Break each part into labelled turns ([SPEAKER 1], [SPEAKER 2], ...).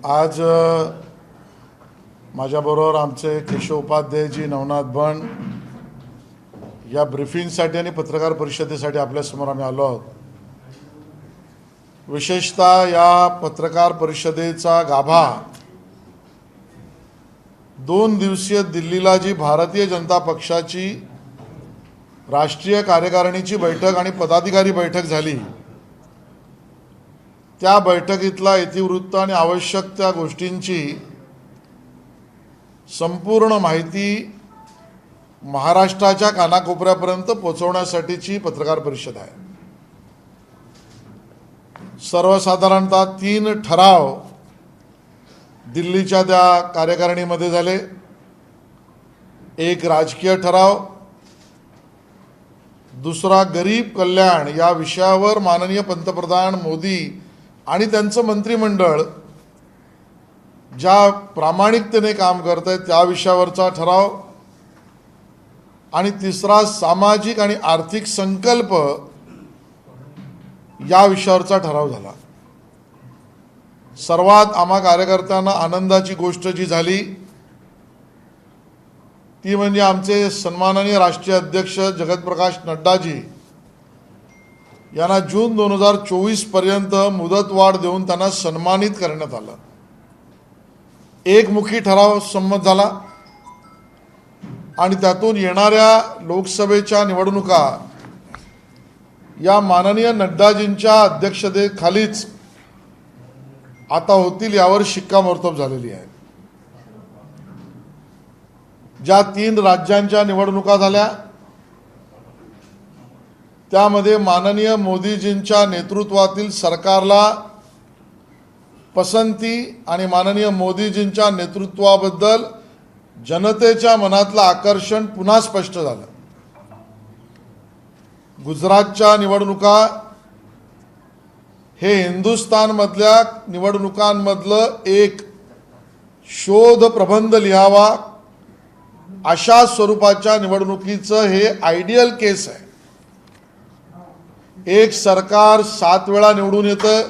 [SPEAKER 1] आज माझ्याबरोबर आमचे केशव उपाध्यायजी, नवनाथ बन या ब्रीफिंगसाठी आणि पत्रकार परिषदेसाठी आपल्यासमोर आम्ही आलो आहोत। विशेषतः या पत्रकार परिषदेचा गाभा 2 दिवसीय दिल्लीला जी भारतीय जनता पक्षाची राष्ट्रीय कार्यकारिणीची बैठक आणि पदाधिकारी बैठक झाली, त्या बैठकीतला इतिवृत्त आणि आवश्यक त्या गोष्टींची संपूर्ण माहिती महाराष्ट्राच्या कानाकोपऱ्यापर्यंत पोहोचवण्यासाठीची पत्रकार परिषद आहे। सर्वसाधारणतः 3 ठराव दिल्लीच्या त्या कार्यकारिणीमध्ये झाले। एक राजकीय ठराव, दुसरा गरीब कल्याण या विषयावर माननीय पंतप्रधान मोदी आणि त्यांचं मंत्रिमंडळ ज्या प्रामाणिकतेने काम करत आहे त्या विषयावरचा ठराव, आणि तिसरा सामाजिक आणि आर्थिक संकल्प या विषयावरचा ठराव झाला। सर्वात आम्हा कार्यकर्त्यांना आनंदाची गोष्ट जी झाली ती म्हणजे आमचे सन्माननीय राष्ट्रीय अध्यक्ष जगतप्रकाश नड्डाजी यांना जून 2024 पर्यंत मुदतवाढ देऊन त्यांना सन्मानित करण्यात आलं। एकमुखी ठराव संमत झाला आणि त्यातून येणाऱ्या लोकसभेच्या निवडणुका या माननीय नड्डाजींच्या अध्यक्षतेखालीच आता होतील यावर शिक्कामोर्तब झालेली आहे। ज्या 3 राज्यांच्या निवडणुका झाल्या त्यामध्ये माननीय मोदीजींच्या नेतृत्वातील सरकारला पसंती आणि माननीय मोदीजींच्या नेतृत्वाबद्दल जनतेच्या मनातलं आकर्षण पुन्हा स्पष्ट झालं। गुजरातच्या निवडणुका हे हिंदुस्थानमधल्या निवडणुकांमधलं एक शोध प्रबंध लिहावा अशा स्वरूपाच्या निवडणुकीचं हे आयडियल केस आहे। एक सरकार 7 वेळा निवडून येतं,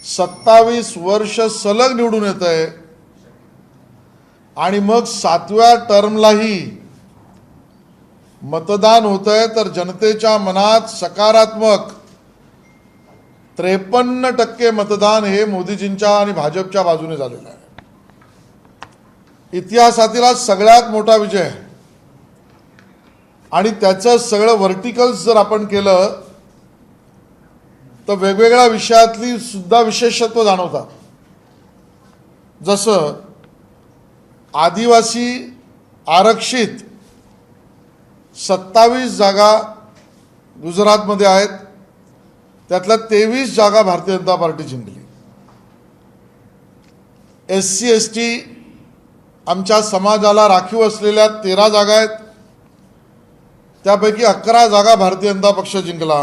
[SPEAKER 1] 27 वर्ष सलग निवडून येतंय आणि मग 7व्या टर्मलाही मतदान होतंय, तर जनतेच्या मनात सकारात्मक 53% मतदान हे मोदीजींच्या आणि भाजपच्या बाजूने झालेलं आहे। इतिहासातील हा सगळ्यात मोठा विजय आहे आणि त्याचं सगळं व्हर्टिकल्स जर आपण केलं तर वेगवेगळ्या विषयातली सुद्धा विशेषत्व जाणवतात। जसं आदिवासी आरक्षित 27 जागा गुजरातमध्ये आहेत, त्यातल्या 23 जागा भारतीय जनता पार्टी जिंकली। SC ST आमच्या समाजाला राखीव असलेल्या 13 जागा आहेत, त्यापैकी 11 जागा भारतीय जनता पक्ष जिंकला।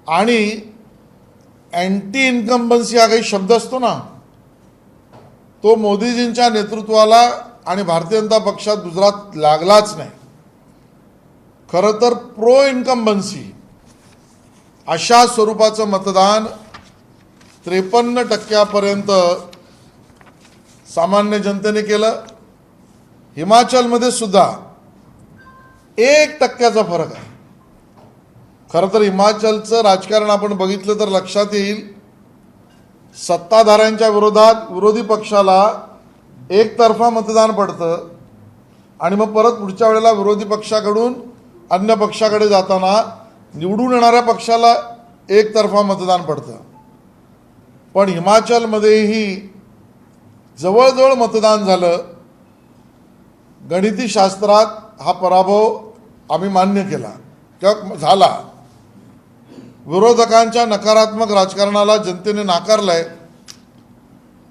[SPEAKER 1] आणि अँटी इन्कम्बन्सी हा काही शब्द असतो ना, तो मोदीजींच्या नेतृत्वाला आणि भारतीय जनता पक्षात गुजरात लागलाच नाही। खरं तर प्रो इन्कम्बन्सी अशा स्वरूपाचं मतदान 53% सामान्य जनतेने केलं। हिमाचलमध्ये सुद्धा 1% फरक आहे। खरं तर हिमाचलचं राजकारण आपण बघितलं तर लक्षात येईल, सत्ताधाऱ्यांच्या विरोधात विरोधी पक्षाला एकतर्फा मतदान पडतं आणि मग परत पुढच्या वेळेला विरोधी पक्षाकडून अन्य पक्षाकडे जाताना निवडून येणाऱ्या पक्षाला एकतर्फा मतदान पडतं। पण हिमाचलमध्येही जवळजवळ मतदान झालं। गणिती शास्त्रात हा पराभव आम्ही मान्य केला किंवा झाला। विरोधकांच्या नकारात्मक राजकारणाला जनतेने नाकारलंय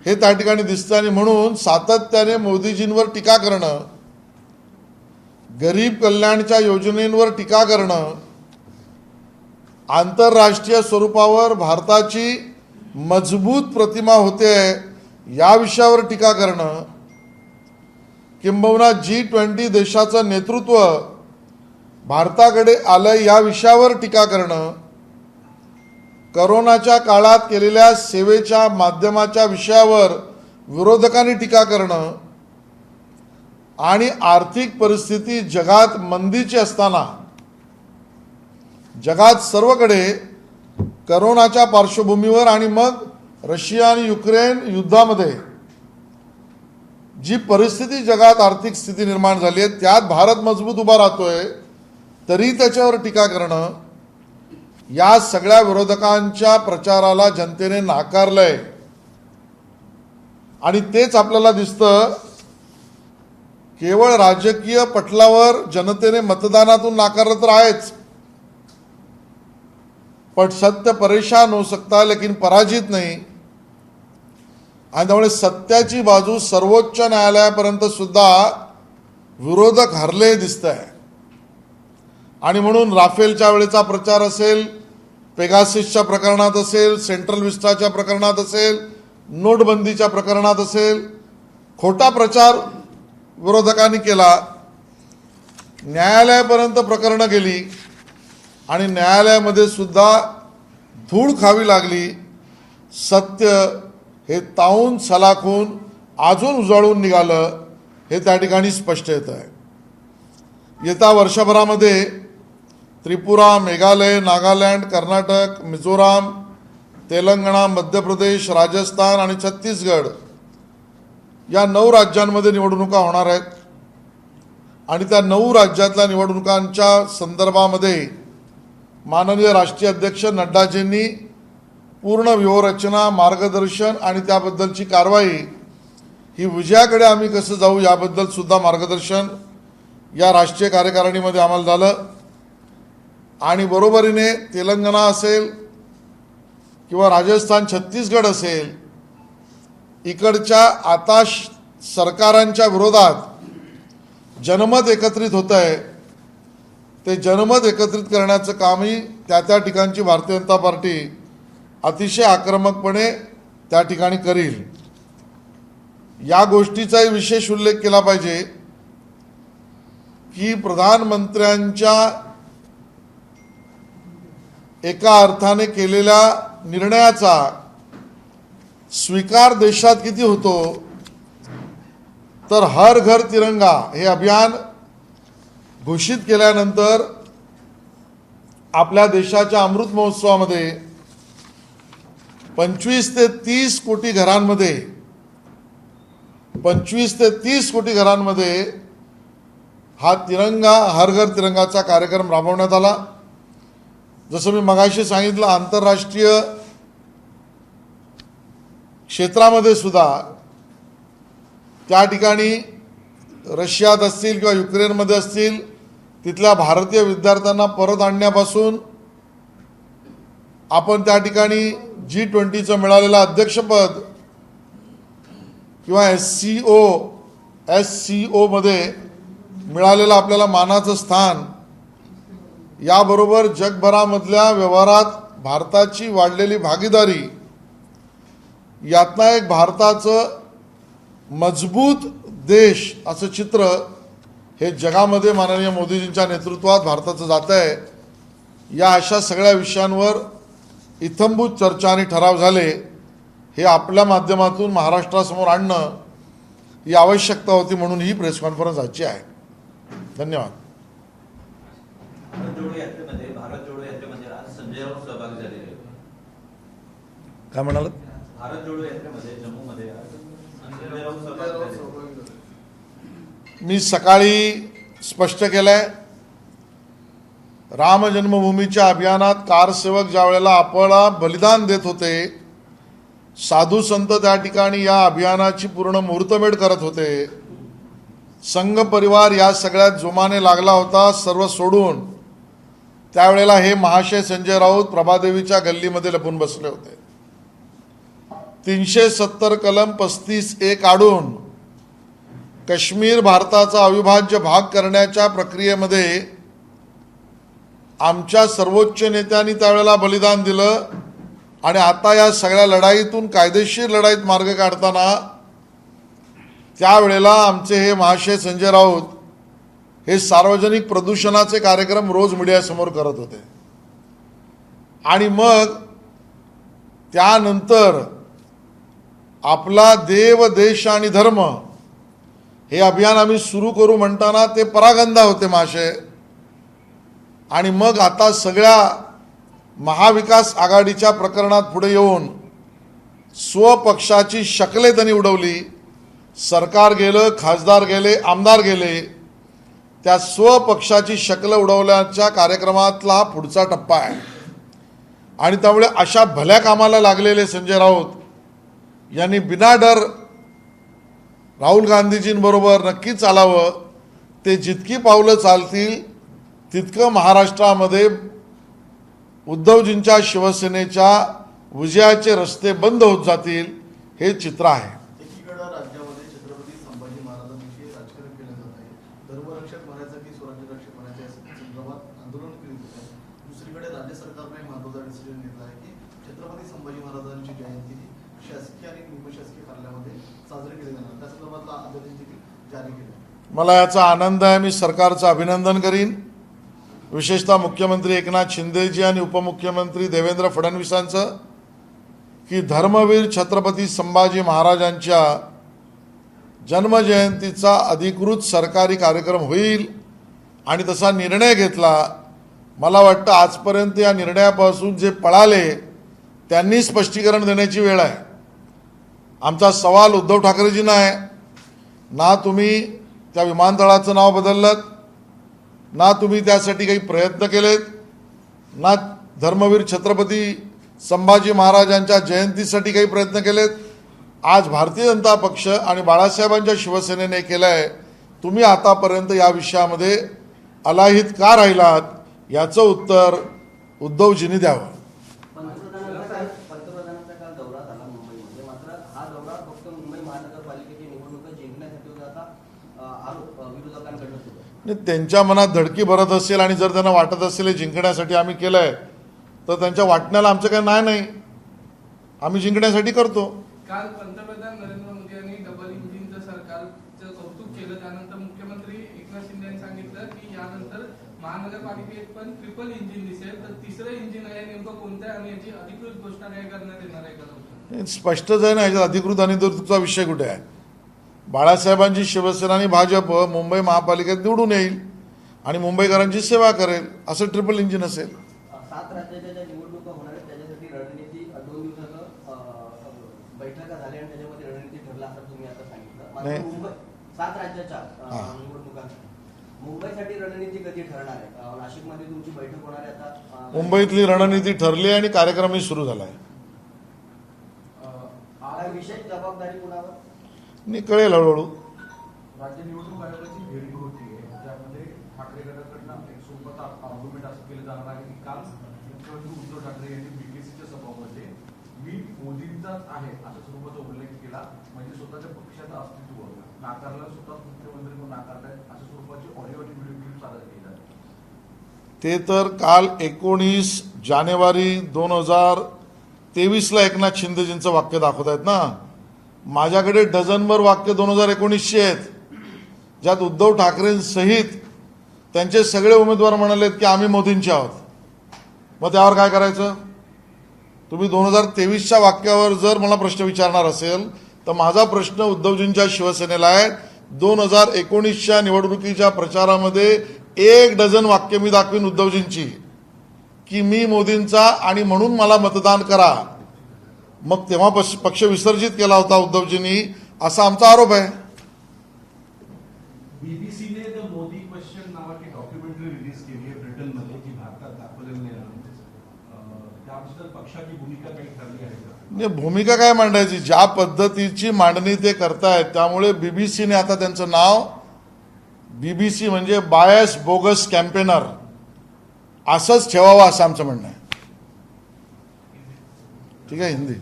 [SPEAKER 1] हे त्या ठिकाणी दिसतं आणि म्हणून सातत्याने मोदीजींवर टीका करणं, गरीब कल्याणच्या योजनेंवर टीका करणं, आंतरराष्ट्रीय स्वरूपावर भारताची मजबूत प्रतिमा होते या विषयावर टीका करणं, किंबहुना G20 देशाचं नेतृत्व भारताकडे आलं या विषयावर टीका करणं, करोनाच्या काळात केलेल्या सेवेच्या माध्यमाच्या विषयावर विरोधकांनी टीका करणं आणि आर्थिक परिस्थिती जगात मंदीची असताना जगात सर्वकडे करोनाच्या पार्श्वभूमीवर आणि मग रशिया आणि युक्रेन युद्धामध्ये जी परिस्थिती जगात आर्थिक स्थिती निर्माण झाली आहे त्यात भारत मजबूत उभा राहतोय तरी त्याच्यावर टीका करणं, या सगळ्या विरोधकांच्या प्रचाराला जनतेने नाकारलंय. आणि तेच आपल्याला दिसतं, केवळ राजकीय पटलावर जनतेने मतदानातून नाकारलं तर आहेच, पण सत्य परेशान हो सकता लेकिन पराजित नहीं. आणि त्यामुळे सत्याची बाजू सर्वोच्च न्यायालयापर्यंत सुद्धा विरोधक हरले दिसत आहे. आणि म्हणून राफेलच्या वेळेचा प्रचार असेल, पेगासिसच्या प्रकरणात असेल, सेंट्रल विस्टाच्या प्रकरणात असेल, नोटबंदीच्या प्रकरणात असेल, खोटा प्रचार विरोधकांनी केला. न्यायालयापर्यंत प्रकरणं गेली आणि न्यायालयामध्ये सुद्धा धूळ खावी लागली. सत्य हे तावून सलाखून अजून उजळून निघालं हे त्या ठिकाणी स्पष्ट येत आहे. येत्या वर्षभरामध्ये त्रिपुरा, मेघालय, नागालँड, कर्नाटक, मिझोराम, तेलंगणा, मध्य प्रदेश, राजस्थान आणि छत्तीसगड या 9 राज्यांमध्ये निवडणुका होणार आहेत. आणि त्या 9 राज्यातल्या निवडणुकांच्या संदर्भामध्ये माननीय राष्ट्रीय अध्यक्ष नड्डाजींनी पूर्ण व्यूहरचना, मार्गदर्शन आणि त्याबद्दलची कारवाई ही विजयाकडे आम्ही कसं जाऊ याबद्दल सुद्धा मार्गदर्शन या राष्ट्रीय कार्यकारिणीमध्ये आम्हाला झालं. आणि बरोबरीने तेलंगणा असेल किंवा राजस्थान, छत्तीसगड असेल, इकडच्या आता सरकारांच्या विरोधात जनमत एकत्रित होत आहे. ते जनमत एकत्रित करण्याचं कामही त्या ठिकाणची भारतीय जनता पार्टी अतिशय आक्रमकपणे त्या ठिकाणी करील. या गोष्टीचाही विशेष उल्लेख केला पाहिजे की प्रधानमंत्र्यांच्या एका अर्थाने केलेल्या निर्णयाचा स्वीकार देशात किती होतो, तर हर घर तिरंगा हे अभियान घोषित केल्यानंतर आपल्या देशाच्या अमृत महोत्सवामध्ये 25 ते 30 कोटी घरांमध्ये 25 ते 30 कोटी घरांमध्ये हा तिरंगा, हर घर तिरंगाचा कार्यक्रम राबवण्यात आला. जसं मी मगाशी सांगितलं, आंतरराष्ट्रीय क्षेत्रामध्ये सुद्धा त्या ठिकाणी रशियात असतील किंवा युक्रेनमध्ये असतील तिथल्या भारतीय विद्यार्थ्यांना परत आणण्यापासून आपण त्या ठिकाणी G20चं मिळालेलं अध्यक्षपद किंवा SCO मध्ये मिळालेलं आपल्याला मानाचं स्थान, याबरोबर जगभरामधल्या व्यवहारात भारताची वाढलेली भागीदारी, यातनं एक भारताचं मजबूत देश असं चित्र हे जगामध्ये माननीय मोदीजींच्या नेतृत्वात भारताचं जात आहे. या अशा सगळ्या विषयांवर इत्थंभूत चर्चा आणि ठराव झाले हे आपल्या माध्यमातून महाराष्ट्रासमोर आणणं ही आवश्यकता होती, म्हणून ही प्रेस कॉन्फरन्स आजची आहे. धन्यवाद.
[SPEAKER 2] भारत जोडो यात्रेमध्ये आज संजय राऊत सहभागी झालेले आहेत.
[SPEAKER 1] काय म्हणाल?
[SPEAKER 2] भारत जोडो यात्रेमध्ये जम्मूमध्ये आज संजय राऊत सहभागी झाले.
[SPEAKER 1] मी सकाळी स्पष्ट केलंय, राम जन्मभूमीच्या अभियानात कारसेवक ज्या वेळेला आपला बलिदान देत होते, साधू संत त्या ठिकाणी या अभियानाची पूर्ण मुहूर्तमेढ करत होते, संघ परिवार या सगळ्यात जोमाने लागला होता सर्व सोडून, त्यावेळेला हे महाशय संजय राऊत प्रभादेवीच्या गल्लीमध्ये लपून बसले होते. 370 कलम 35(1) काढून काश्मीर भारताचा अविभाज्य भाग करण्याच्या प्रक्रियेमध्ये आमच्या सर्वोच्च नेत्यांनी त्यावेळेला बलिदान दिलं. आणि आता या सगळ्या लढाईतून कायदेशीर लढाईत मार्ग काढताना त्यावेळेला आमचे हे महाशय संजय राऊत हे सार्वजनिक प्रदूषणाचे कार्यक्रम रोज मीडियासमोर करत होते. आणि मग त्यानंतर आपला देव देश आणि धर्म हे अभियान आम्ही सुरू करू म्हणताना ते परागंदा होते महाशय. आणि मग आता सगळ्या महाविकास आघाडीच्या प्रकरणात पुढे येऊन स्वपक्षाची शकले त्यांनी उडवली. सरकार गेलं, खासदार गेले, आमदार गेले. त्या स्वपक्षाची शकल उडवल्याच्या कार्यक्रमातला हा पुढचा टप्पा आहे. आणि त्यामुळे अशा भल्या कामाला लागलेले संजय राऊत यांनी बिनाडर राहुल गांधीजींबरोबर नक्की चालावं. ते जितकी पावलं चालतील तितकं महाराष्ट्रामध्ये उद्धवजींच्या शिवसेनेच्या विजयाचे रस्ते बंद होत जातील, हे चित्र आहे.
[SPEAKER 3] एकीकडे राज्यामध्ये छत्रपती संभाजी महाराजांविषयी राजकारण केलं जात आहे. धर्मरक्षक म्हणायचं की स्वराज्य रक्षक म्हणायचं या संदर्भात आंदोलन केले जात आहे. दुसरीकडे राज्य सरकारने महत्त्वाचा डिसिजन घेतला आहे की छत्रपती संभाजी महाराजांची जयंती ही शासकीय आणि निमशासकीय कार्यालयामध्ये साजरी केली जाणार. त्या संदर्भातला आदेश देखील जारी केला.
[SPEAKER 1] मला याचा आनंद आहे. मी सरकारचं अभिनंदन करीन, विशेषतः मुख्यमंत्री एकनाथ शिंदेजी आणि उपमुख्यमंत्री देवेंद्र फडणवीसांचं, की धर्मवीर छत्रपती संभाजी महाराजांच्या जन्मजयंतीचा अधिकृत सरकारी कार्यक्रम होईल आणि तसा निर्णय घेतला. मला वाटतं आजपर्यंत या निर्णयापासून जे पळाले त्यांनी स्पष्टीकरण देण्याची वेळ आहे. आमचा सवाल उद्धव ठाकरेजींना आहे, ना तुम्ही त्या विमानतळाचं नाव बदललं, ना तुम्ही त्यासाठी काही प्रयत्न केलेत, ना धर्मवीर छत्रपती संभाजी महाराजांच्या जयंतीसाठी काही प्रयत्न केलेत. आज भारतीय जनता पक्ष आणि बाळासाहेबांच्या शिवसेनेने केलं आहे. तुम्ही आतापर्यंत या विषयामध्ये अलाहित का राहिलात, याचं उत्तर उद्धवजींनी द्यावं.
[SPEAKER 4] पंतप्रधानांचा काल दौरा झाला मुंबईमध्ये, मात्र हा दौरा फक्त मुंबई महानगरपालिकेची निवडणूक जिंकण्यासाठी होता, असा आरोप विरोधकांकडून सुरू आहे.
[SPEAKER 1] त्यांच्या मनात धडकी भरत असेल आणि जर त्यांना वाटत असेल हे जिंकण्यासाठी आम्ही केलंय, तर त्यांच्या वाटण्याला आमचं काही नाही. आम्ही जिंकण्यासाठी करतो.
[SPEAKER 5] काल पंतप्रधान नरेंद्र मोदी यांनी डबल इंजिनचं सरकारचं कौतुक केलं. त्यानंतर मुख्यमंत्री एकनाथ शिंदे यांनी सांगितलं की यानंतर महानगरपालिकेत पण ट्रिपल इंजिन दिसेल. तर तिसरं इंजिन आहे नेमकं कोणतं आहे आणि याची अधिकृत घोषणा काय करण्यात येणार आहे का?
[SPEAKER 1] स्पष्टच आहे ना, याच्यात अधिकृत आणि अनधिकृतचा विषय कुठे आहे. बाळासाहेबांची शिवसेना आणि भाजप मुंबई महापालिकेत निवडून येईल आणि मुंबईकरांची सेवा करेल, असं ट्रिपल इंजिन असेल.
[SPEAKER 4] 7 राज्याच्या ज्या निवडणुका होणार आहेत त्याच्यासाठी रणनीती 2 दिवसाचं बैठका झाल्या आणि त्याच्यामध्ये रणनीती ठरला असं तुम्ही आता सांगितलं. मात्र मुंबई 7 राज्याच्या निवडणुकांसाठी मुंबईसाठी रणनीती कधी ठरणार आहे? नाशिकमध्ये तुमची बैठक होणार आहे आता.
[SPEAKER 1] मुंबईतली रणनीती ठरली आणि कार्यक्रमही सुरू झाला आहे.
[SPEAKER 4] विशेष जबाबदारी कुणावर?
[SPEAKER 1] कळेल हळूहळू.
[SPEAKER 6] राज्य निवडणूक आयोगाची भेट होती आहे, त्यामध्ये ठाकरे गटाकडनं एक सोबत आर्ग्युमेंट असं केलं जाणार आहे की काल मुख्यमंत्री उद्धव ठाकरे यांनी बीकेसीच्या सभामध्ये मी मोदींचाच आहे अशा स्वरूपाचा उल्लेख केला. म्हणजे स्वतःच्या पक्षाचं अस्तित्व नाकारलं, स्वतः मुख्यमंत्री म्हणून नाकारतायत अशा स्वरूपाची ऑडिओ आणि व्हिडिओ क्लिप सादर केली जाते.
[SPEAKER 1] ते तर काल 19 जानेवारी 2023ला एकनाथ शिंदेजींचं वाक्य दाखवत आहेत ना. माझ्याकडे डझनभर वाक्य 2019ची आहेत, ज्यात उद्धव ठाकरेंसहित त्यांचे सगळे उमेदवार म्हणालेत की आम्ही मोदींचे आहोत. मग त्यावर काय करायचं? तुम्ही 2023च्या वाक्यावर जर मला प्रश्न विचारणार असेल तर माझा प्रश्न उद्धवजींच्या शिवसेनेला आहे. 2019च्या निवडणुकीच्या प्रचारामध्ये 1 डझन वाक्य मी दाखवीन उद्धवजींची की मी मोदींचा आणि म्हणून मला मतदान करा. मग तेव्हा पक्ष विसर्जित केला होता उद्धवजींनी, असा आमचा आरोप आहे.
[SPEAKER 6] बीबीसीने द मोदी क्वेश्चन नावाची डॉक्युमेंटरी रिलीज केली आहे ब्रिटनमध्ये, जी भारतात दाखवलेली नाही. त्याबद्दल पक्षाची भूमिका काही ठरली आहे का?
[SPEAKER 1] भूमिका काय मांडायची? ज्या पद्धतीची मांडणी ते करतायत, त्यामुळे बीबीसीने आता त्यांचं नाव बीबीसी म्हणजे बायस बोगस कॅम्पेनर असंच ठेवावं, असं आमचं म्हणणं आहे. ठीक है, हिंदी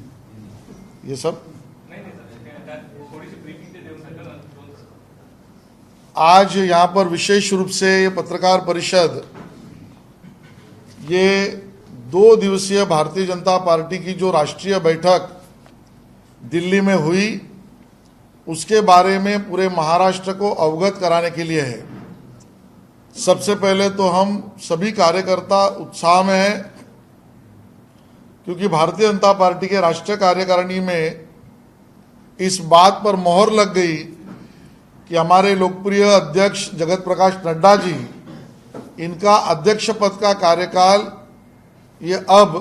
[SPEAKER 1] ये सब. आज यहाँ पर विशेष रूप से ये पत्रकार परिषद, ये 2 दिवसीय भारतीय जनता पार्टी की जो राष्ट्रीय बैठक दिल्ली में हुई, उसके बारे में पूरे महाराष्ट्र को अवगत कराने के लिए है. सबसे पहले तो हम सभी कार्यकर्ता उत्साह में हैं क्योंकि भारतीय जनता पार्टी के राष्ट्रीय कार्यकारिणी में इस बात पर मोहर लग गई कि हमारे लोकप्रिय अध्यक्ष जगत प्रकाश नड्डा जी, इनका अध्यक्ष पद का कार्यकाल ये अब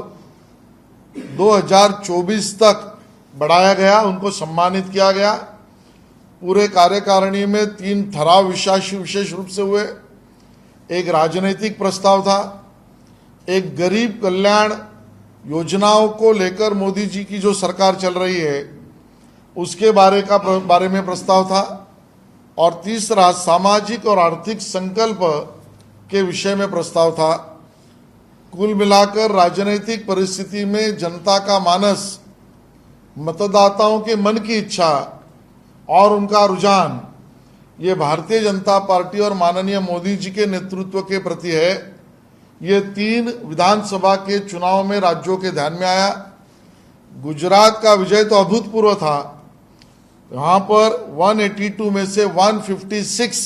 [SPEAKER 1] 2024 तक बढ़ाया गया, उनको सम्मानित किया गया। पूरे कार्यकारिणी में 3 ठराव विशेष रूप से हुए। एक राजनीतिक प्रस्ताव था, एक गरीब कल्याण योजनाओं को लेकर मोदी जी की जो सरकार चल रही है उसके बारे में प्रस्ताव था, और तीसरा सामाजिक और आर्थिक संकल्प के विषय में प्रस्ताव था। कुल मिलाकर राजनीतिक परिस्थिति में जनता का मानस, मतदाताओं के मन की इच्छा और उनका रुझान ये भारतीय जनता पार्टी और माननीय मोदी जी के नेतृत्व के प्रति है। ये 3 विधानसभा के चुनाव में राज्यों के ध्यान में आया। गुजरात का विजय तो अभूतपूर्व था, वहां पर 182 में से 156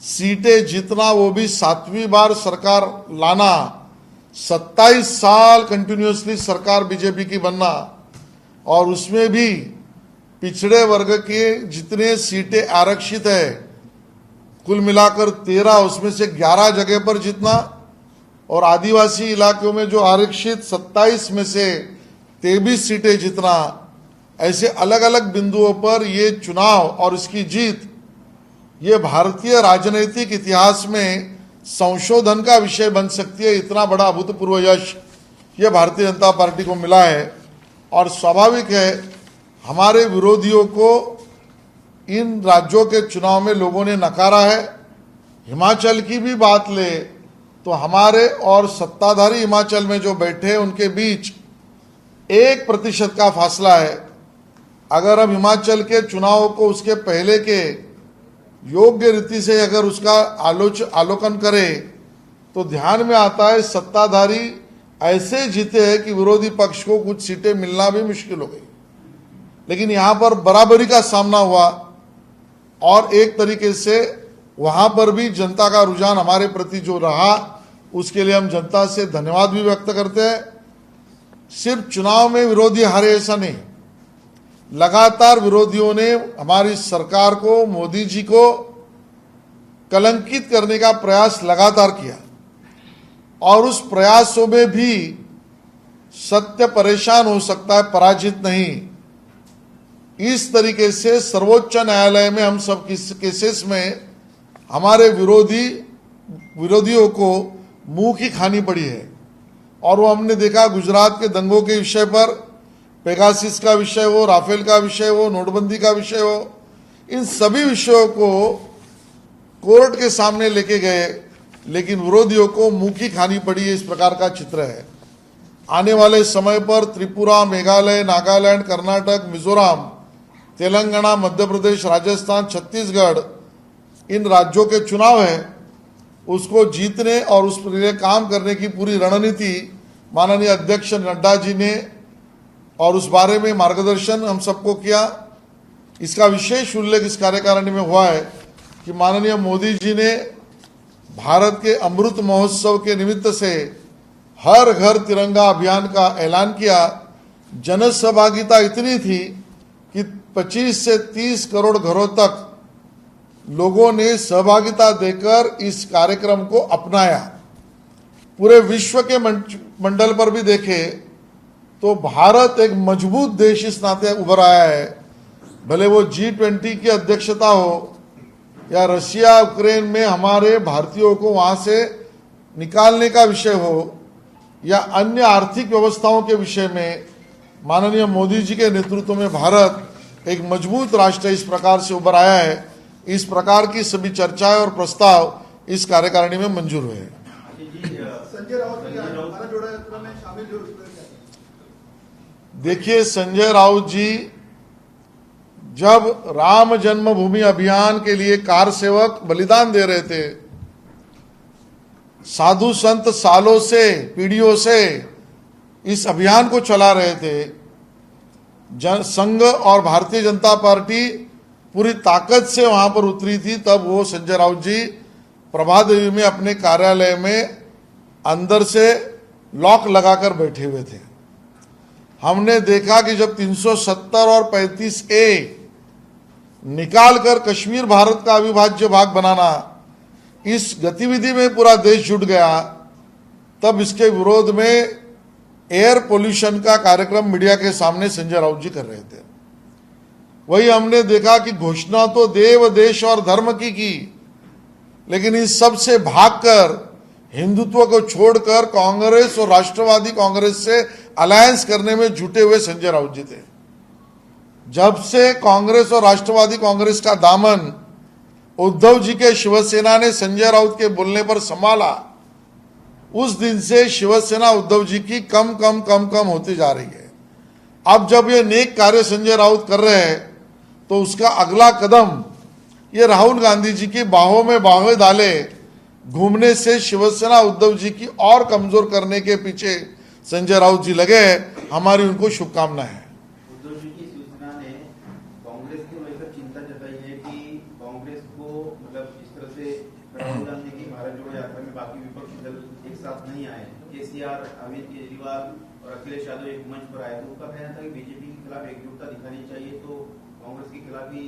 [SPEAKER 1] सीटें जीतना, वो भी 7वीं बार सरकार लाना, 27 साल कंटिन्यूअसली सरकार बीजेपी की बनना, और उसमें भी पिछड़े वर्ग के जितने सीटें आरक्षित है कुल मिलाकर 13, उसमें से 11 जगह पर जीतना, और आदिवासी इलाकों में जो आरक्षित 27 में से 23 सीटें जीतना, ऐसे अलग अलग बिंदुओं पर ये चुनाव और इसकी जीत ये भारतीय राजनीतिक इतिहास में संशोधन का विषय बन सकती है। इतना बड़ा अभूतपूर्व यश ये भारतीय जनता पार्टी को मिला है, और स्वाभाविक है हमारे विरोधियों को इन राज्यों के चुनाव में लोगों ने नकारा है। हिमाचल की भी बात ले तो हमारे और सत्ताधारी हिमाचल में जो बैठे हैं उनके बीच 1% का फासला है। अगर हम हिमाचल के चुनाव को उसके पहले के योग्य रीति से अगर उसका आलोकन करें तो ध्यान में आता है सत्ताधारी ऐसे जीते हैं कि विरोधी पक्ष को कुछ सीटें मिलना भी मुश्किल हो गई। लेकिन यहां पर बराबरी का सामना हुआ, और एक तरीके से वहां पर भी जनता का रुझान हमारे प्रति जो रहा उसके लिए हम जनता से धन्यवाद भी व्यक्त करते हैं। सिर्फ चुनाव में विरोधी हारे ऐसा नहीं, लगातार विरोधियों ने हमारी सरकार को, मोदी जी को कलंकित करने का प्रयास लगातार किया, और उस प्रयासों में भी सत्य परेशान हो सकता है, पराजित नहीं। इस तरीके से सर्वोच्च न्यायालय में हम सब केसेस में हमारे विरोधियों को मुंह की खानी पड़ी है, और वो हमने देखा गुजरात के दंगों के विषय पर, पेगासिस का विषय हो, राफेल का विषय हो, नोटबंदी का विषय हो, इन सभी विषयों को कोर्ट के सामने लेके गए, लेकिन विरोधियों को मुंह की खानी पड़ी है। इस प्रकार का चित्र है। आने वाले समय पर त्रिपुरा, मेघालय, नागालैंड, कर्नाटक, मिजोरम, तेलंगाना, मध्य प्रदेश, राजस्थान, छत्तीसगढ़, इन राज्यों के चुनाव है, उसको जीतने और उस पर काम करने की पूरी रणनीति माननीय अध्यक्ष नड्डा जी ने, और उस बारे में मार्गदर्शन हम सबको किया। इसका विशेष उल्लेख इस कार्यकारिणी में हुआ है कि माननीय मोदी जी ने भारत के अमृत महोत्सव के निमित्त से हर घर तिरंगा अभियान का ऐलान किया। जन सहभागिता इतनी थी कि 25 से 30 करोड़ घरों तक लोगों ने सहभागिता देकर इस कार्यक्रम को अपनाया। पूरे विश्व के मंडल पर भी देखे तो भारत एक मजबूत देश इस नाते उभर आया है। भले वो G20 की अध्यक्षता हो या रशिया यूक्रेन में हमारे भारतीयों को वहां से निकालने का विषय हो, या अन्य आर्थिक व्यवस्थाओं के विषय में, माननीय मोदी जी के नेतृत्व में भारत एक मजबूत राष्ट्र इस प्रकार से उभर आया है। इस प्रकार की सभी चर्चाएं और प्रस्ताव इस कार्यकारिणी में मंजूर हुए हैं।
[SPEAKER 3] संजय राउत भी भारत जोड़ो यात्रा में शामिल हुए।
[SPEAKER 1] देखिए, संजय राउत जी जब राम जन्मभूमि अभियान के लिए कार सेवक बलिदान दे रहे थे, साधु संत सालों से, पीढ़ियों से इस अभियान को चला रहे थे, संघ और भारतीय जनता पार्टी पूरी ताकत से वहां पर उतरी थी, तब वो संजय राउत जी प्रभादेवी में अपने कार्यालय में अंदर से लॉक लगाकर बैठे हुए थे। हमने देखा कि जब 370 और 35A निकालकर कश्मीर भारत का अविभाज्य भाग बनाना इस गतिविधि में पूरा देश जुट गया, तब इसके विरोध में एयर पोल्यूशन का कार्यक्रम मीडिया के सामने संजय राउत जी कर रहे थे। वही हमने देखा कि घोषणा तो देव देश और धर्म की, लेकिन इस सब से भागकर हिंदुत्व को छोड़कर कांग्रेस और राष्ट्रवादी कांग्रेस से अलायंस करने में जुटे हुए संजय राउत जी थे। जब से कांग्रेस और राष्ट्रवादी कांग्रेस का दामन उद्धव जी के शिवसेना ने संजय राउत के बोलने पर संभाला, उस दिन से शिवसेना उद्धव जी की कम कम होती जा रही है। अब जब ये नेक कार्य संजय राउत कर रहे हैं तो उसका अगला कदम ये राहुल गांधी जी की बाहों में बाहें डाले घूमने से शिवसेना उद्धव जी की और कमजोर करने के पीछे संजय राउत जी लगे। हमारी उनको शुभकामनाएं हैं।
[SPEAKER 2] उद्धव जी की शिवसेना ने कांग्रेस को लेकर चिंता जताई है कि कांग्रेस को मतलब इस तरह से राहुल गांधी की भारत जोड़ो यात्रा में बाकी विपक्षी दल एक साथ नहीं आए, केसीआर, अरविंद केजरीवाल और अखिलेश यादव एक मंच पर आए, तो उनका कहना था कि बीजेपी के खिलाफ एकजुटता दिखानी चाहिए, तो कांग्रेस के खिलाफ ही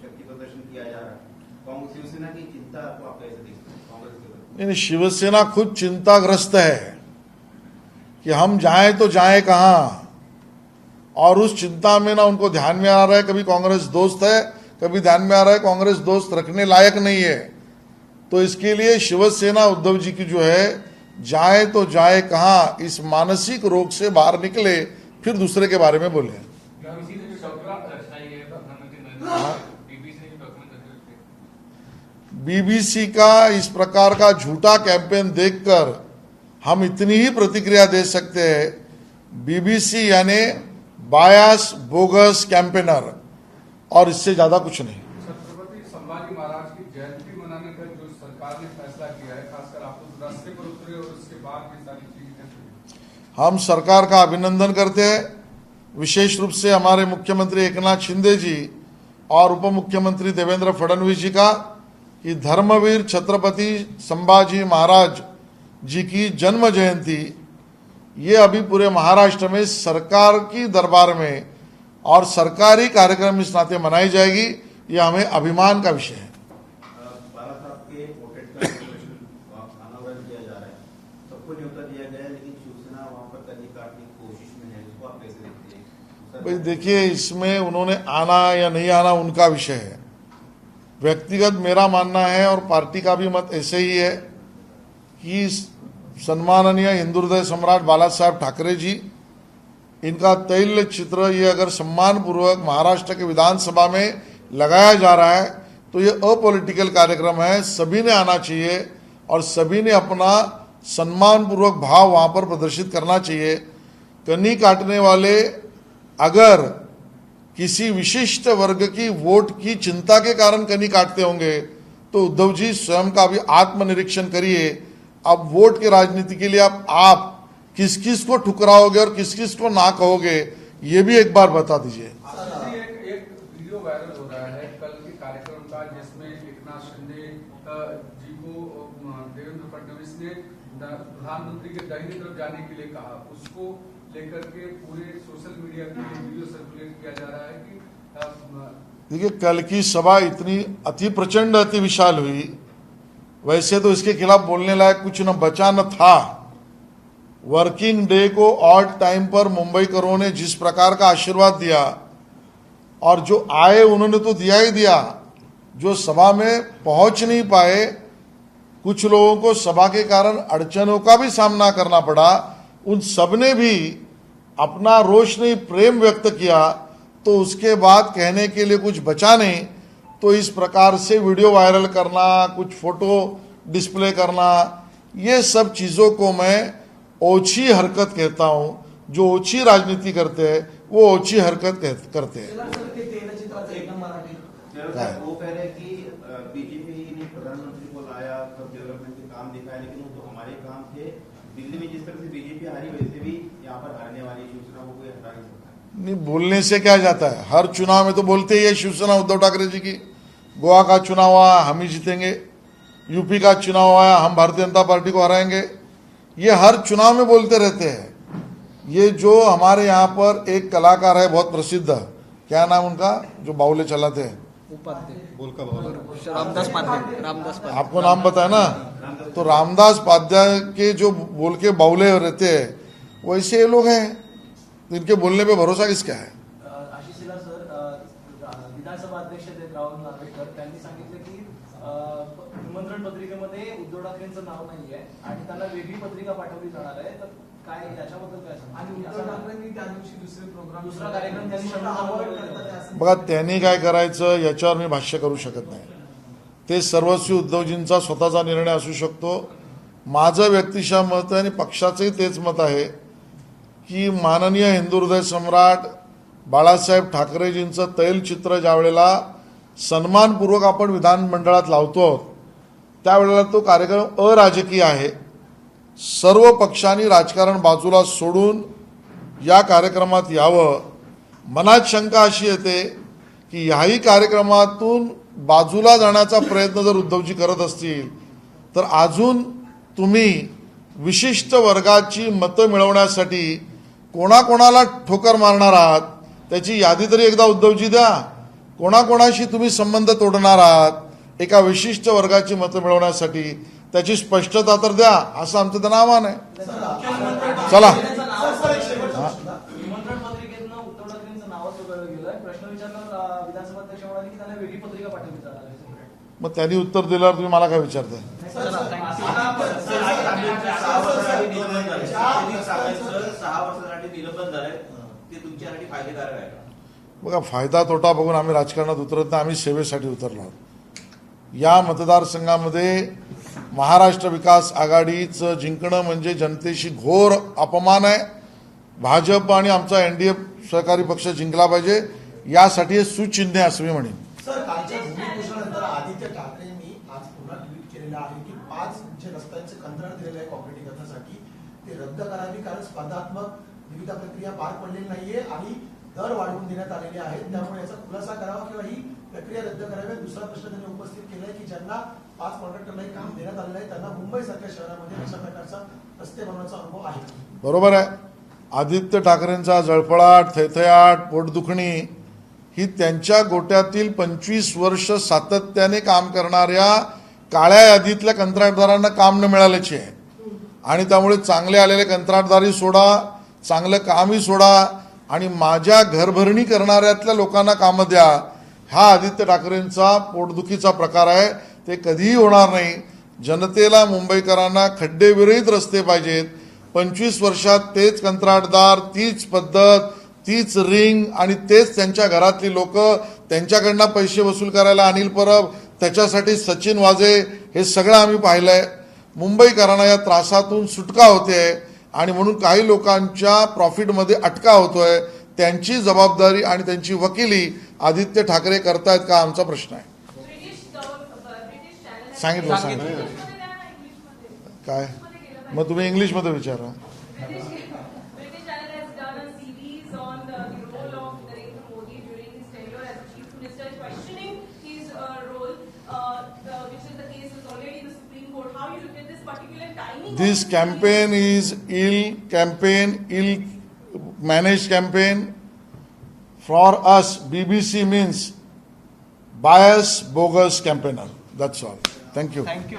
[SPEAKER 2] शक्ति प्रदर्शन किया जा रहा है। कांग्रेस शिवसेना की चिंता को आप कैसे देखते हैं कांग्रेस के प्रति?
[SPEAKER 1] नहीं, शिवसेना खुद चिंताग्रस्त है कि हम जाएं तो जाएं कहां, और उस चिंता में ना उनको ध्यान में आ रहा है कभी कांग्रेस दोस्त है, कभी ध्यान में आ रहा है कांग्रेस दोस्त रखने लायक नहीं है। तो इसके लिए शिवसेना उद्धव जी की जो है जाए तो जाए कहां, इस मानसिक रोग से बाहर निकले, फिर दूसरे के बारे में बोले। बीबीसी का इस प्रकार का झूठा कैंपेन देखकर हम इतनी ही प्रतिक्रिया दे सकते हैं, बीबीसी यानी बायस बोगस कैंपेनर, और इससे ज्यादा कुछ नहीं।
[SPEAKER 6] छत्रपति संभाजी महाराज की जयंती मनाने का जो सरकार ने फैसला किया है, खासकर आप तो रास्ते पर उतरे और उसके बाद ये सारी चीजें,
[SPEAKER 1] हम सरकार का अभिनंदन करते हैं, विशेष रूप से हमारे मुख्यमंत्री एकनाथ शिंदे जी और उप मुख्यमंत्री देवेंद्र फडणवीस जी का, कि धर्मवीर छत्रपति संभाजी महाराज जी की जन्म जयंती ये अभी पूरे महाराष्ट्र में सरकार की दरबार में और सरकारी कार्यक्रम इस नाते मनाई जाएगी। ये हमें अभिमान का विषय है।
[SPEAKER 2] बाला साहब के पोर्ट्रेट का अनावरण किया जा रहा है, सबको न्योता दिया गया है, लेकिन शिवसेना वहां पर कली काटने की कोशिश में है, उसको आप कैसे देखते हैं?
[SPEAKER 1] भाई देखिए, इसमें उन्होंने आना या नहीं आना उनका विषय है। व्यक्तिगत मेरा मानना है और पार्टी का भी मत ऐसे ही है कि सम्माननीय हिंदू हृदय सम्राट बाला साहब ठाकरे जी, इनका तैल चित्र ये अगर सम्मान पूर्वक महाराष्ट्र के विधानसभा में लगाया जा रहा है तो ये अपॉलिटिकल कार्यक्रम है, सभी ने आना चाहिए और सभी ने अपना सम्मान पूर्वक भाव वहां पर प्रदर्शित करना चाहिए। कन्नी काटने वाले अगर किसी विशिष्ट वर्ग की वोट की चिंता के कारण कन्नी काटते होंगे तो उद्धव जी स्वयं का भी आत्मनिरीक्षण करिए। अब वोट की राजनीति के लिए आप किस किस को ठुकराओगे और किस किस को ना कहोगे, ये भी एक बार बता दीजिए।
[SPEAKER 6] एक वीडियो वायरल हो रहा है कल के कार्यक्रम का, जिसमें एकनाथ शिंदे जी को देवेंद्र फडणवीस ने प्रधानमंत्री के दाहिने तरफ जाने के लिए कहा, उसको लेकर के पूरे सोशल मीडिया पे वीडियो सर्कुलेट किया जा रहा है कि
[SPEAKER 1] देखिए, कल की सभा इतनी अति प्रचंड अति विशाल हुई, वैसे तो इसके खिलाफ बोलने लायक कुछ न बचा न था। वर्किंग डे को ऑड टाइम पर मुंबईकरों ने जिस प्रकार का आशीर्वाद दिया, और जो आए उन्होंने तो दिया ही दिया, जो सभा में पहुंच नहीं पाए, कुछ लोगों को सभा के कारण अड़चनों का भी सामना करना पड़ा, उन सब ने भी अपना रोष नहीं प्रेम व्यक्त किया, तो उसके बाद कहने के लिए कुछ बचा नहीं। तो इस प्रकार से वीडियो वायरल करना, कुछ फोटो डिस्प्ले करना, ये सब चीज़ों को मैं ओछी हरकत कहता हूं। जो ओछी राजनीति करते हैं वो ओछी हरकत करते हैं।
[SPEAKER 2] वो कह रहे कि बीजेपी ने प्रधानमंत्री को लाया, सब डेवलपमेंट के काम दिखाया, लेकिन वो तो हमारे काम थे। दिल्ली में जिस तरह से बीजेपी हारी, वैसे भी यहाँ पर हारने वाली शिवसेना को कोई हटा नहीं सकता।
[SPEAKER 1] नहीं, बोलने से क्या जाता है, हर चुनाव में तो बोलते ही है शिवसेना उद्धव ठाकरे जी की। गोवा का चुनाव आया, हम ही जीतेंगे, यूपी का चुनाव आया, हम भारतीय जनता पार्टी को हराएंगे, ये हर चुनाव में बोलते रहते हैं। ये जो हमारे यहाँ पर एक कलाकार है बहुत प्रसिद्ध, क्या नाम उनका, जो बाउले चलाते हैं,
[SPEAKER 7] रामदास पाध्याय।
[SPEAKER 1] आपको नाम पता है ना? तो रामदास पाध्याय के जो बोल के बाउले रहते हैं वैसे ये लोग हैं, तो इनके बोलने पे भरोसा किसका है?
[SPEAKER 8] आशिष शेलार सर, विधानसभा अध्यक्ष आहेत राहुल नार्वेकर, त्यांनी सांगितलं की निमंत्रण पत्रिकेमध्ये उद्धव ठाकरेंचं नाव नाहीये आणि त्यांना वेगळी पत्रिका पाठवली जाणार आहे. तर काय याच्याबद्दल काय सांगता?
[SPEAKER 5] आणि उद्धव ठाकरेंनी त्या दिवशी
[SPEAKER 8] दुसरा कार्यक्रम त्यांनी शंभर
[SPEAKER 1] बघा, त्यांनी काय करायचं याच्यावर मी भाष्य करू शकत नाही. ते सर्वस्वी उद्धवजींचा स्वतःचा निर्णय असू शकतो. माझं व्यक्तिशः मत आहे आणि पक्षाचंही तेच मत आहे की माननीय हिंदू हृदय सम्राट बाळासाहेब ठाकरेजींचं तैलचित्र ज्या वेळेला सन्मानपूर्वक आपण विधानमंडळात लावतो त्यावेळेला तो कार्यक्रम अराजकीय आहे. सर्व पक्षांनी राजकारण बाजूला सोडून या कार्यक्रमात यावं. मनात शंका अशी येते की ह्याही कार्यक्रमातून बाजूला जाण्याचा प्रयत्न जर उद्धवजी करत असतील तर अजून तुम्ही विशिष्ट वर्गाची मतं मिळवण्यासाठी कोणाकोणाला ठोकर मारणार आहात त्याची यादी तरी एकदा उद्धवजी द्या. कोणाकोणाशी तुम्ही संबंध तोडणार आहात एका विशिष्ट वर्गाची मतं मिळवण्यासाठी त्याची स्पष्टता तर द्या, असं आमचं त्यांना आव्हान आहे. चला,
[SPEAKER 8] निमंत्रण पत्रिकेतनं उद्धव ठाकरेंचं नावच वगळलं गेलं. प्रश्न विचारला विधानसभा अध्यक्ष म्हणाले की त्यांना वेगळी पत्रिका पाठवली जाणार आहे.
[SPEAKER 1] मग त्यांनी उत्तर दिल्यावर तुम्ही मला काय विचारताय?
[SPEAKER 2] 6 वर्षासाठी निलंबन झालंय, ते तुमच्यासाठी फायदेकारक आहे का?
[SPEAKER 1] बघा, फायदा तोटा बघून आम्ही राजकारणात उतरत नाही, आम्ही सेवेसाठी उतरलो आहोत. या मतदारसंघामध्ये महाराष्ट्र विकास आघाडीचं जिंकणं म्हणजे जनतेशी घोर अपमान आहे. भाजप आणि आमचा एनडीए सहकारी पक्ष जिंकला पाहिजे, यासाठी हे सुचिन्ह आहे असं मी म्हणेन.
[SPEAKER 9] सर, कालच्या भूमिपुत्रानंतर आदित्य ठाकरेंनी आज पुन्हा ट्विट केलेलं आहे की 5 जे रस्त्यांचे कंत्राट दिलेलं आहे कॉन्क्रिटीकरणासाठी ते रद्द करावी, कारण स्पर्धात्मक निविदा प्रक्रिया पार पडलेली नाहीये आणि दर वाढवून देण्यात आलेले आहेत. त्यामुळे याचा खुलासा करावा किंवा ही प्रक्रिया रद्द करावी. दुसरा प्रश्न त्यांनी उपस्थित केलाय की ज्यांना 5 कॉन्ट्रॅक्टरला काम देण्यात आलेलं आहे त्यांना मुंबईसारख्या शहरामध्ये अशा प्रकारचा रस्ते बनवण्याचा अनुभव आहे.
[SPEAKER 1] बरोबर आहे. आदित्य ठाकरेंचा जळफळाट, थैथयाट, पोटदुखणी ही त्यांच्या गोट्यातील 25 वर्ष सातत्याने काम करणाऱ्या काळ्या यादीतल्या कंत्राटदारांना काम न मिळाल्याची आहे. आणि त्यामुळे चांगले आलेले कंत्राटदारी सोडा, चांगलं कामही सोडा आणि माझ्या घरभरणी करणाऱ्यातल्या लोकांना कामं द्या. हा आदित्य ठाकरेंचा पोटदुखीचा प्रकार आहे. ते कधीही होणार नाही. जनतेला, मुंबईकरांना खड्डेविरहित रस्ते पाहिजेत. 25 वर्षात तेच कंत्राटदार, तीच पद्धत, तीच रिंग आणि तेच त्यांच्या घरातली लोक, त्यांच्याकडनं पैसे वसूल करायला अनिल परब, त्याच्यासाठी सचिन वाजे, हे सगळं आम्ही पाहिलंय. मुंबईकरांना या त्रासातून सुटका होते आणि म्हणून काही लोकांच्या प्रॉफिटमध्ये अटका होतोय. त्यांची जबाबदारी आणि त्यांची वकिली आदित्य ठाकरे करतायत का, आमचा प्रश्न आहे. सांगितलं काय? मग तुम्ही इंग्लिशमध्ये विचारा. This campaign is ill-managed campaign. For us, BBC means bias, bogus campaigner. That's all. Thank you.
[SPEAKER 7] Thank you.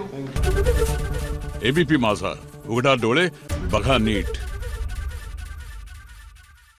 [SPEAKER 10] ABP माझा, उघडा डोळे बघा नीट.